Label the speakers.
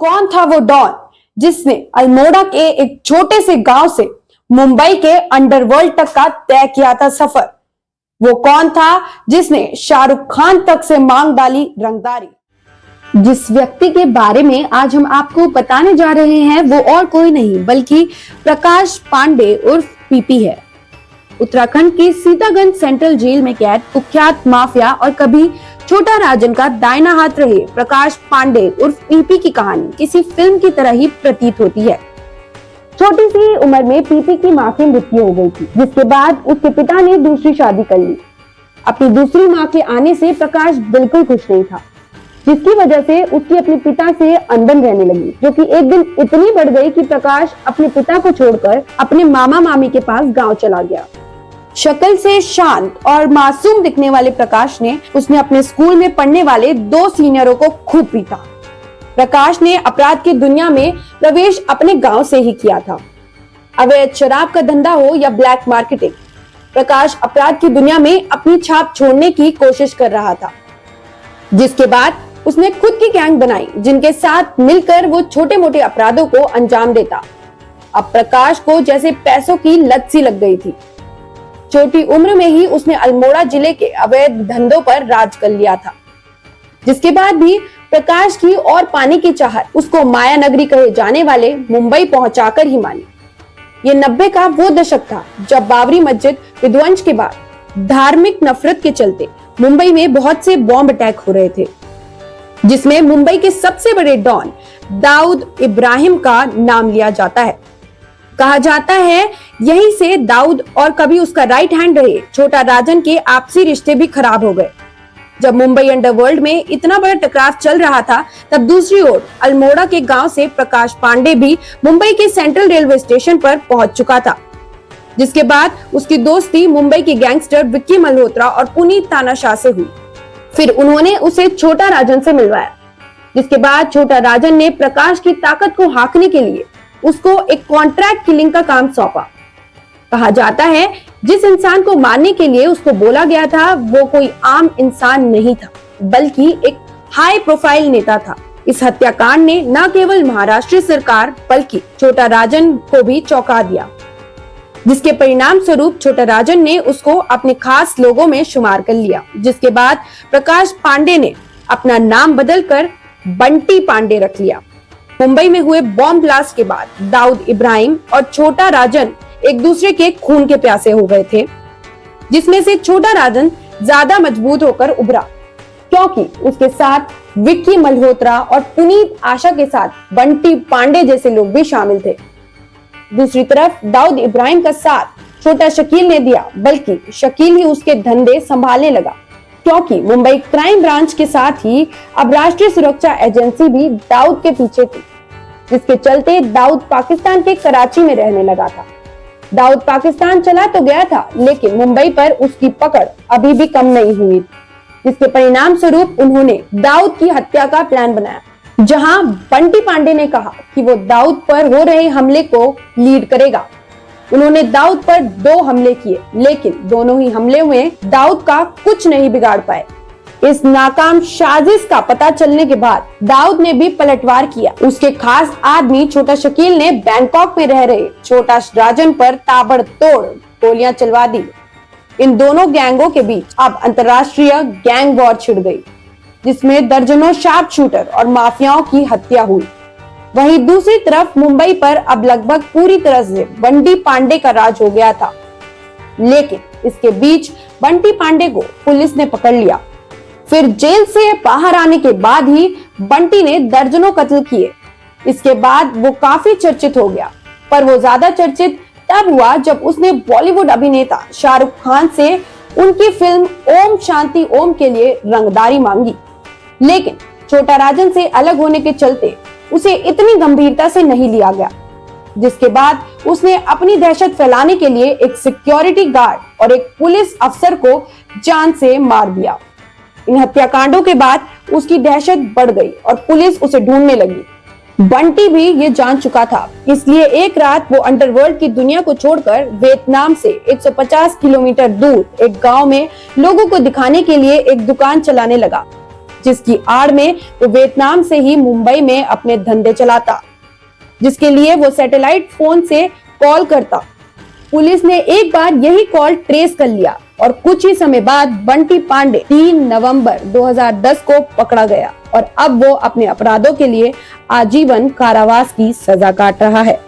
Speaker 1: कौन था वो डॉन जिसने अल्मोड़ा के एक छोटे से गांव से मुंबई के अंडरवर्ल्ड तक का तय किया था सफर। वो कौन था जिसने शाहरुख खान तक से मांग डाली रंगदारी। जिस व्यक्ति के बारे में आज हम आपको बताने जा रहे हैं वो और कोई नहीं बल्कि प्रकाश पांडे उर्फ पीपी है। उत्तराखंड की सीतागंज सेंट्रल जेल में कैद कुख्यात माफिया और कभी छोटा राजन का दाहिना हाथ रहे प्रकाश पांडे उर्फ पीपी की कहानी किसी फिल्म की तरह ही प्रतीत होती है। छोटी सी उम्र में पीपी की मां की मृत्यु हो गई थी, जिसके बाद उसके पिता ने दूसरी शादी कर ली। अपनी दूसरी मां के आने से प्रकाश बिल्कुल खुश नहीं था, जिसकी वजह से उसकी अपने पिता से अनबन रहने लगी, जो कि एक दिन इतनी बढ़ गई कि प्रकाश अपने पिता को छोड़कर अपने मामा मामी के पास गांव चला गया। शक्ल से शांत और मासूम दिखने वाले प्रकाश ने उसने अपने स्कूल में पढ़ने वाले 2 सीनियरों को खूब पीटा। प्रकाश ने अपराध की दुनिया में प्रवेश अपने गांव से ही किया था। अवैध शराब का धंधा हो या ब्लैक मार्केटिंग, प्रकाश अपराध की दुनिया में अपनी छाप छोड़ने की कोशिश कर रहा था, जिसके बाद उसने खुद की गैंग बनाई जिनके साथ मिलकर वो छोटे मोटे अपराधों को अंजाम देता। अब प्रकाश को जैसे पैसों की लत सी लग गई थी। छोटी उम्र में ही उसने अल्मोड़ा जिले के अवैध धंधों पर राज कर लिया था, जिसके बाद भी प्रकाश की और पाने की चाहत उसको माया नगरी कहे जाने वाले मुंबई पहुंचाकर ही मानी। ये 90 का वो दशक था जब बाबरी मस्जिद विध्वंस के बाद धार्मिक नफरत के चलते मुंबई में बहुत से बॉम्ब अटैक हो रहे थे, जिसमें मुंबई के सबसे बड़े डॉन दाऊद इब्राहिम का नाम लिया जाता है। कहा जाता है यहीं से दाऊद और कभी उसका राइट हैंड रहे छोटा राजन के आपसी रिश्ते भी खराब हो गए। जब मुंबई अंडरवर्ल्ड में इतना बड़ा टकराव चल रहा था, तब दूसरी ओर अल्मोड़ा के गांव से प्रकाश पांडे भी मुंबई के सेंट्रल रेलवे स्टेशन पर पहुंच चुका था, जिसके बाद उसकी दोस्ती मुंबई के गैंगस्टर विक्की मल्होत्रा और पुनीत तानाशाह से हुई। फिर उन्होंने उसे छोटा राजन से मिलवाया, जिसके बाद छोटा राजन ने प्रकाश की ताकत को हांकने के लिए उसको एक कॉन्ट्रैक्ट किलिंग का काम सौंपा। कहा जाता है जिस इंसान को मारने के लिए उसको बोला गया था वो कोई आम इंसान नहीं था, बल्कि एक हाई प्रोफाइल नेता था। इस हत्याकांड ने न केवल महाराष्ट्र सरकार बल्कि छोटा राजन को भी चौंका दिया, जिसके परिणाम स्वरूप छोटा राजन ने उसको अपने खास लोगों में शुमार कर लिया। जिसके बाद प्रकाश पांडे ने अपना नाम बदलकर बंटी पांडे रख लिया। मुंबई में हुए बॉम्ब ब्लास्ट के बाद दाऊद इब्राहिम और छोटा राजन एक दूसरे के खून के प्यासे हो गए थे, जिसमें से छोटा राजन ज्यादा मजबूत होकर उभरा, क्योंकि उसके साथ विक्की मल्होत्रा और पुनीत आशा के साथ बंटी पांडे जैसे लोग भी शामिल थे। दूसरी तरफ दाऊद इब्राहिम का साथ छोटा शकील ने दिया, बल्कि शकील ही उसके धंधे संभालने लगा, क्योंकि मुंबई क्राइम ब्रांच के साथ ही अब राष्ट्रीय सुरक्षा एजेंसी भी दाऊद के पीछे थी, जिसके चलते दाऊद पाकिस्तान के कराची में रहने लगा था। दाऊद पाकिस्तान चला तो गया था, लेकिन मुंबई पर उसकी पकड़ अभी भी कम नहीं हुई, जिसके परिणाम स्वरूप उन्होंने दाऊद की हत्या का प्लान बनाया, जहां बंटी पांडे ने कहा कि वो दाऊद पर हो रहे हमले को लीड करेगा। उन्होंने दाऊद पर 2 हमले किए, लेकिन दोनों ही हमले में दाऊद का कुछ नहीं बिगाड़ पाए। इस नाकाम साजिश का पता चलने के बाद दाऊद ने भी पलटवार किया। उसके खास आदमी छोटा शकील ने बैंकॉक में रह रहे छोटा राजन पर ताबड़तोड़ गोलियां चलवा दी। इन दोनों गैंगों के बीच अब अंतर्राष्ट्रीय गैंग वॉर छिड़ गई, जिसमें दर्जनों शार्प शूटर और माफियाओं की हत्या हुई। वहीं दूसरी तरफ मुंबई पर अब लगभग पूरी तरह से बंटी पांडे का राज हो गया था, लेकिन इसके बीच बंटी पांडे को पुलिस ने पकड़ लिया। फिर जेल से बाहर आने के बाद ही बंटी ने दर्जनों कत्ल किए। इसके बाद वो काफी चर्चित हो गया, पर वो ज्यादा चर्चित तब हुआ जब उसने बॉलीवुड अभिनेता शाहरुख खान से उनकी फिल्म ओम शांति ओम के लिए रंगदारी मांगी, लेकिन छोटा राजन से अलग होने के चलते उसे इतनी गंभीरता से नहीं लिया गया, जिसके बाद उसने अपनी दहशत फैलाने के लिए एक सिक्योरिटी गार्ड और एक पुलिस अफसर को जान से मार दिया। इन हत्याकांडों के बाद उसकी दहशत बढ़ गई और पुलिस उसे ढूंढने लगी। बंटी भी ये जान चुका था, इसलिए एक रात वो अंडरवर्ल्ड की दुनिया को छोड़कर वियतनाम से 150 किलोमीटर दूर एक गांव में लोगों को दिखाने के लिए एक दुकान चलाने लगा। जिसकी आड़ में वो वियतनाम से ही मुंबई में अपने धंधे चलाता, जिसके लिए वो सैटेलाइट फोन से कॉल करता। पुलिस ने एक बार यही कॉल ट्रेस कर लिया और कुछ ही समय बाद बंटी पांडे 3 नवंबर 2010 को पकड़ा गया और अब वो अपने अपराधों के लिए आजीवन कारावास की सजा काट रहा है।